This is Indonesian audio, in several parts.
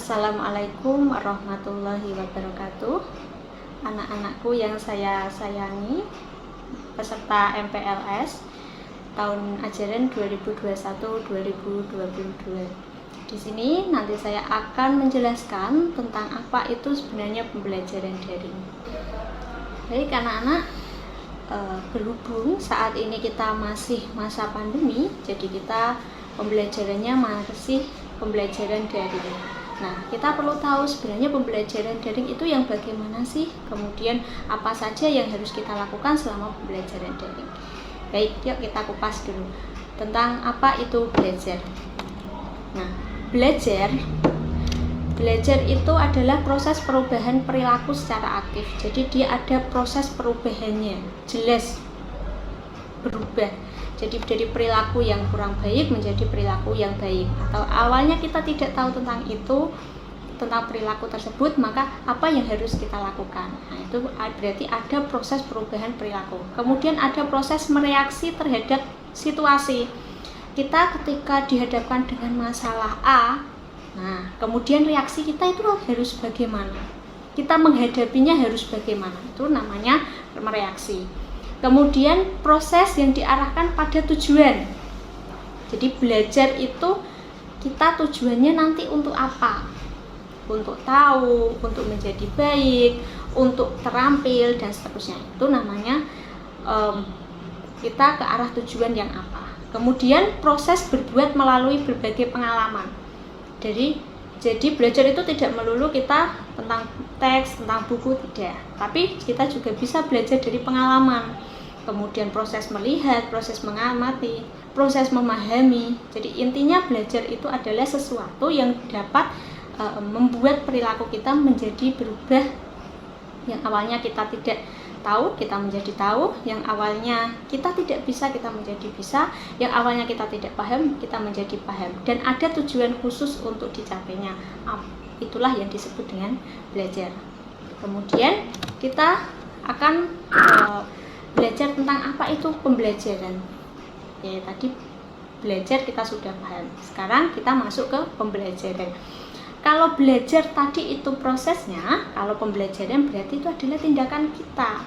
Assalamualaikum warahmatullahi wabarakatuh. Anak-anakku yang saya sayangi, peserta MPLS tahun ajaran 2021-2022. Di sini nanti saya akan menjelaskan tentang apa itu sebenarnya pembelajaran daring. Baik anak-anak, berhubung saat ini kita masih masa pandemi, jadi kita pembelajarannya masih pembelajaran daring. Nah, kita perlu tahu sebenarnya pembelajaran daring itu yang bagaimana sih, kemudian apa saja yang harus kita lakukan selama pembelajaran daring. Baik, yuk kita kupas dulu tentang apa itu belajar. Nah, belajar itu adalah proses perubahan perilaku secara aktif. Jadi dia ada proses perubahannya, jelas berubah. Jadi dari perilaku yang kurang baik menjadi perilaku yang baik. Atau awalnya kita tidak tahu tentang itu, tentang perilaku tersebut, maka apa yang harus kita lakukan? Nah, itu berarti ada proses perubahan perilaku. Kemudian ada proses mereaksi terhadap situasi. Kita ketika dihadapkan dengan masalah A, nah kemudian reaksi kita itu harus bagaimana? Kita menghadapinya harus bagaimana? Itu namanya mereaksi. Kemudian proses yang diarahkan pada tujuan. Jadi belajar itu kita tujuannya nanti untuk apa? Untuk tahu, untuk menjadi baik, untuk terampil dan seterusnya. Itu namanya kita ke arah tujuan yang apa. Kemudian proses berbuat melalui berbagai pengalaman. Jadi belajar itu tidak melulu kita tentang teks, tentang buku, tidak. Tapi kita juga bisa belajar dari pengalaman. Kemudian proses melihat, proses mengamati, proses memahami. Jadi intinya belajar itu adalah sesuatu yang dapat membuat perilaku kita menjadi berubah. Yang awalnya kita tidak tahu, kita menjadi tahu. Yang awalnya kita tidak bisa, kita menjadi bisa. Yang awalnya kita tidak paham, kita menjadi paham. Dan ada tujuan khusus untuk dicapainya. Itulah yang disebut dengan belajar. Kemudian kita akan belajar tentang apa itu pembelajaran. Ya, tadi belajar kita sudah paham. Sekarang kita masuk ke pembelajaran. Kalau belajar tadi itu prosesnya, kalau pembelajaran berarti itu adalah tindakan kita.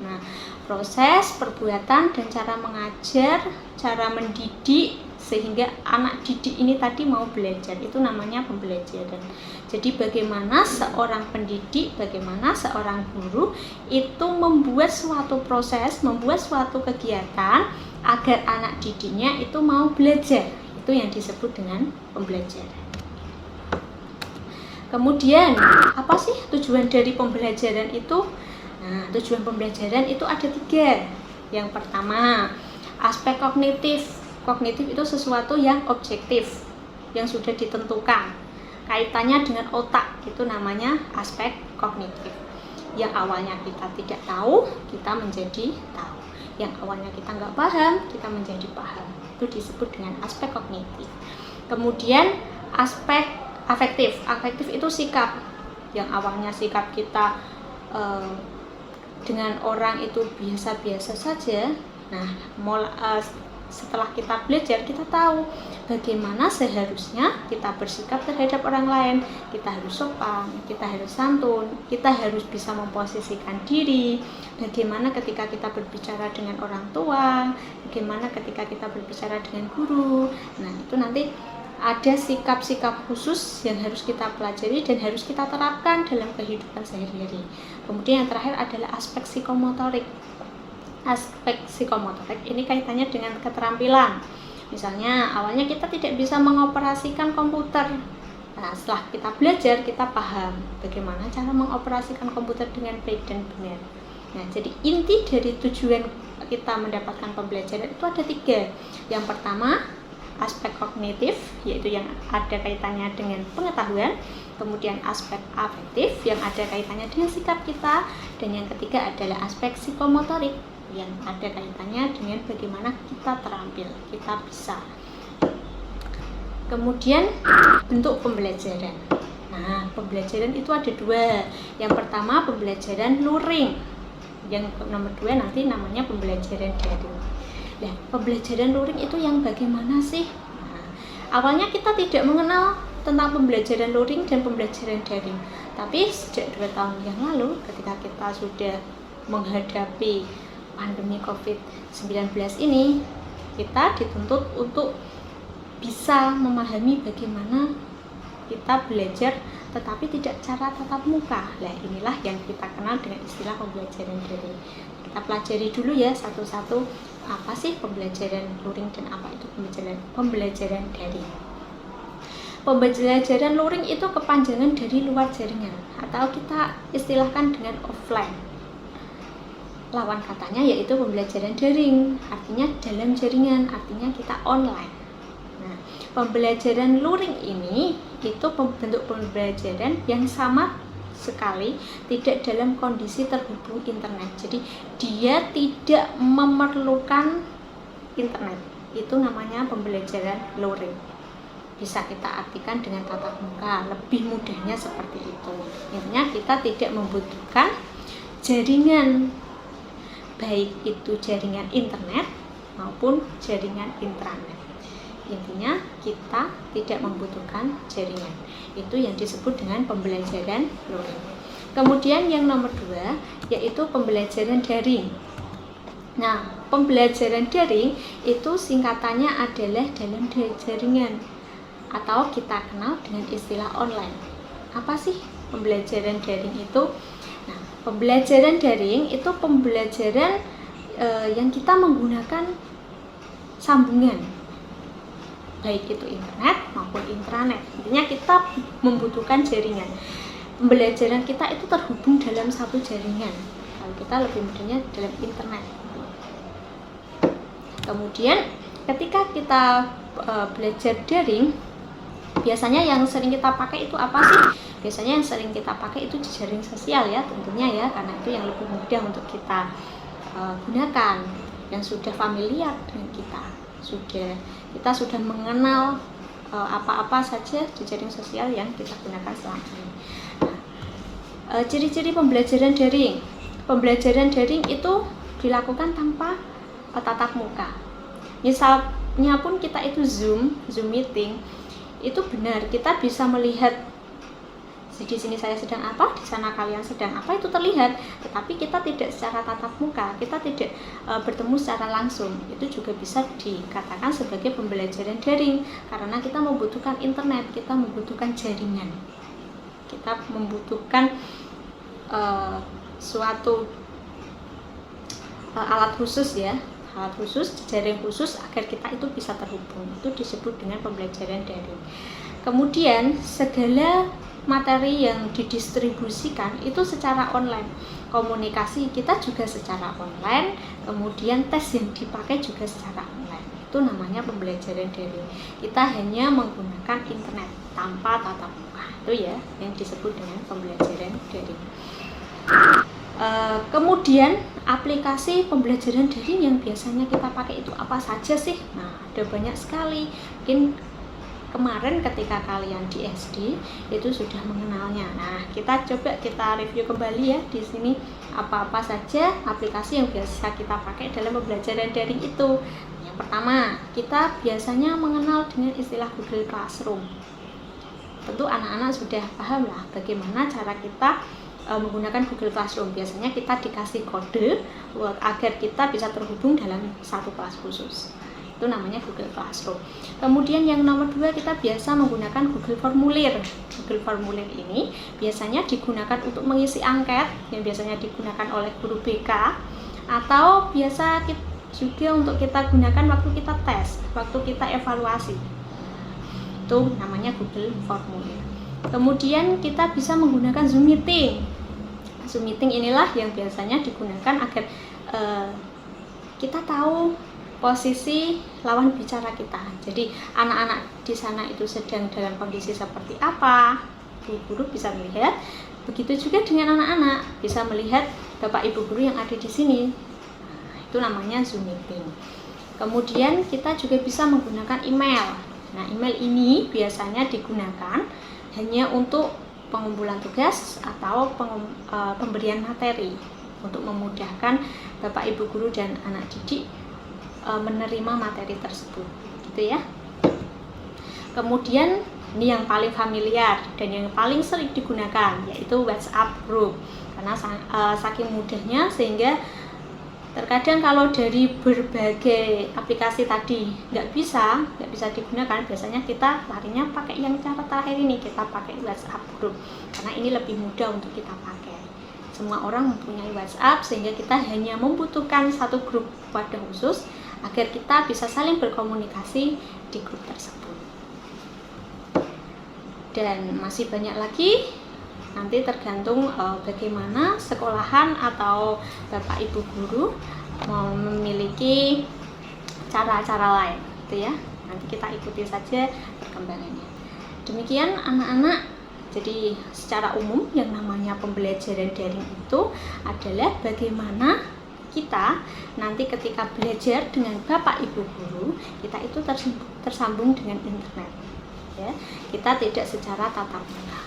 Nah, proses, perbuatan, dan cara mengajar, cara mendidik, sehingga anak didik ini tadi mau belajar, itu namanya pembelajaran. Jadi bagaimana seorang pendidik, bagaimana seorang guru itu membuat suatu proses, membuat suatu kegiatan agar anak didiknya itu mau belajar. Itu yang disebut dengan pembelajaran. Kemudian, apa sih tujuan dari pembelajaran itu? Nah, tujuan pembelajaran itu ada 3. Yang pertama, aspek kognitif. Kognitif itu sesuatu yang objektif, yang sudah ditentukan. Kaitannya dengan otak, itu namanya aspek kognitif. Yang awalnya kita tidak tahu, kita menjadi tahu. Yang awalnya kita nggak paham, kita menjadi paham. Itu disebut dengan aspek kognitif. Kemudian aspek afektif. Afektif itu sikap. Yang awalnya sikap kita dengan orang itu biasa-biasa saja. Nah, setelah kita belajar, kita tahu bagaimana seharusnya kita bersikap terhadap orang lain. Kita harus sopan, kita harus santun, kita harus bisa memposisikan diri. Bagaimana ketika kita berbicara dengan orang tua, bagaimana ketika kita berbicara dengan guru. Nah, itu nanti ada sikap-sikap khusus yang harus kita pelajari dan harus kita terapkan dalam kehidupan sehari-hari. Kemudian yang terakhir adalah aspek psikomotorik. Aspek psikomotorik ini kaitannya dengan keterampilan. Misalnya awalnya kita tidak bisa mengoperasikan komputer. Nah, setelah kita belajar, kita paham bagaimana cara mengoperasikan komputer dengan baik dan benar. Nah, jadi inti dari tujuan kita mendapatkan pembelajaran itu ada 3. Yang pertama, aspek kognitif, yaitu yang ada kaitannya dengan pengetahuan. Kemudian aspek afektif yang ada kaitannya dengan sikap kita. Dan yang ketiga adalah aspek psikomotorik yang ada kaitannya dengan bagaimana kita terampil, kita bisa. Kemudian bentuk pembelajaran. Nah, pembelajaran itu ada 2. Yang pertama pembelajaran luring. Yang nomor 2 nanti namanya pembelajaran daring. Nah, pembelajaran luring itu yang bagaimana sih? Nah, awalnya kita tidak mengenal tentang pembelajaran luring dan pembelajaran daring. Tapi sejak 2 tahun yang lalu ketika kita sudah menghadapi pandemi COVID-19 ini, kita dituntut untuk bisa memahami bagaimana kita belajar tetapi tidak cara tatap muka. Nah, inilah yang kita kenal dengan istilah pembelajaran daring. Kita pelajari dulu ya satu-satu, apa sih pembelajaran luring dan apa itu pembelajaran daring. Pembelajaran luring itu kepanjangan dari luar jaringan atau kita istilahkan dengan offline. Lawan katanya yaitu pembelajaran daring, artinya dalam jaringan, artinya kita online. Nah, pembelajaran luring ini itu bentuk pembelajaran yang sama sekali tidak dalam kondisi terhubung internet. Jadi dia tidak memerlukan internet. Itu namanya pembelajaran luring. Bisa kita artikan dengan tatap muka, lebih mudahnya seperti itu. Intinya kita tidak membutuhkan jaringan, baik itu jaringan internet maupun jaringan intranet. Intinya kita tidak membutuhkan jaringan. Itu yang disebut dengan pembelajaran luring. Kemudian yang nomor 2 yaitu pembelajaran daring. Nah, pembelajaran daring itu singkatannya adalah dalam jaringan atau kita kenal dengan istilah online. Apa sih pembelajaran daring itu? Nah, pembelajaran daring itu pembelajaran yang kita menggunakan sambungan, baik itu internet maupun intranet. Intinya kita membutuhkan jaringan. Pembelajaran kita itu terhubung dalam satu jaringan. Kalau kita lebih mudahnya dalam internet. Kemudian ketika kita belajar daring, biasanya yang sering kita pakai itu apa sih? Biasanya yang sering kita pakai itu jejaring sosial ya, tentunya ya, karena itu yang lebih mudah untuk kita gunakan, yang sudah familiar dengan kita sudah mengenal apa-apa saja jejaring sosial yang kita gunakan selama ini. Nah, ciri-ciri pembelajaran daring. Pembelajaran daring itu dilakukan tanpa tatap muka. Misalnya pun kita itu Zoom meeting, itu benar kita bisa melihat di sini saya sedang apa, di sana kalian sedang apa, itu terlihat, tetapi kita tidak secara tatap muka, kita tidak bertemu secara langsung. Itu juga bisa dikatakan sebagai pembelajaran daring karena kita membutuhkan internet, kita membutuhkan jaringan, kita membutuhkan suatu alat khusus ya, alat khusus, jaring khusus agar kita itu bisa terhubung. Itu disebut dengan pembelajaran daring. Kemudian segala materi yang didistribusikan itu secara online. Komunikasi kita juga secara online, kemudian tes yang dipakai juga secara online. Itu namanya pembelajaran daring. Kita hanya menggunakan internet tanpa tatap muka. Itu ya yang disebut dengan pembelajaran daring. Kemudian aplikasi pembelajaran daring yang biasanya kita pakai itu apa saja sih? Nah, ada banyak sekali. Mungkin kemarin ketika kalian di SD itu sudah mengenalnya. Nah, kita review kembali ya di sini apa-apa saja aplikasi yang biasa kita pakai dalam pembelajaran daring itu. Yang pertama, kita biasanya mengenal dengan istilah Google Classroom. Tentu anak-anak sudah paham lah bagaimana cara kita menggunakan Google Classroom. Biasanya kita dikasih kode agar kita bisa terhubung dalam satu kelas khusus. Itu namanya Google Classroom. Kemudian yang nomor 2, kita biasa menggunakan Google Formulir. Google Formulir ini biasanya digunakan untuk mengisi angket yang biasanya digunakan oleh guru BK, atau biasa juga untuk kita gunakan waktu kita tes, waktu kita evaluasi. Itu namanya Google Formulir. Kemudian kita bisa menggunakan Zoom Meeting. Zoom Meeting inilah yang biasanya digunakan agar kita tahu posisi lawan bicara kita. Jadi anak-anak di sana itu sedang dalam kondisi seperti apa, guru bisa melihat. Begitu juga dengan anak-anak bisa melihat bapak ibu guru yang ada di sini. Nah, itu namanya Zoom Meeting. Kemudian kita juga bisa menggunakan email. Nah, email ini biasanya digunakan hanya untuk pengumpulan tugas atau pemberian materi untuk memudahkan bapak ibu guru dan anak didik menerima materi tersebut, gitu ya. Kemudian Ini yang paling familiar dan yang paling sering digunakan, yaitu WhatsApp Group. Karena saking mudahnya sehingga terkadang kalau dari berbagai aplikasi tadi nggak bisa digunakan, biasanya kita larinya pakai yang cara terakhir ini, kita pakai WhatsApp Group karena ini lebih mudah untuk kita pakai. Semua orang mempunyai WhatsApp sehingga kita hanya membutuhkan satu grup pada khusus agar kita bisa saling berkomunikasi di grup tersebut. Dan masih banyak lagi, nanti tergantung bagaimana sekolahan atau Bapak Ibu guru mau memiliki cara-cara lain, gitu ya. Nanti kita ikuti saja perkembangannya. Demikian anak-anak. Jadi secara umum yang namanya pembelajaran daring itu adalah bagaimana kita nanti ketika belajar dengan Bapak Ibu guru, kita itu tersambung dengan internet. Ya, kita tidak secara tatap muka.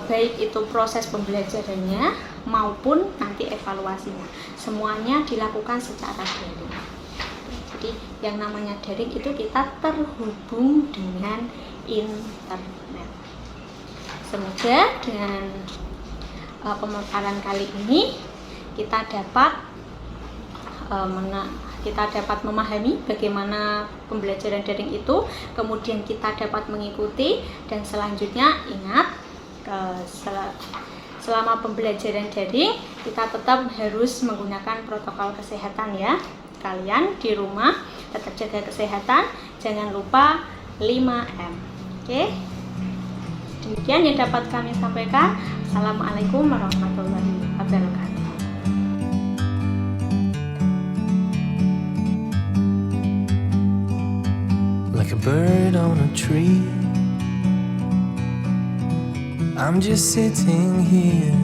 Baik itu proses pembelajarannya maupun nanti evaluasinya, semuanya dilakukan secara daring. Jadi yang namanya daring itu kita terhubung dengan internet. Semoga dengan pemaparan kali ini kita dapat memahami bagaimana pembelajaran daring itu, kemudian kita dapat mengikuti, dan selanjutnya ingat selama pembelajaran daring kita tetap harus menggunakan protokol kesehatan ya. Kalian di rumah tetap jaga kesehatan, jangan lupa 5M. Oke? Demikian yang dapat kami sampaikan. Assalamualaikum warahmatullahi wabarakatuh. Like a bird on a tree, I'm just sitting here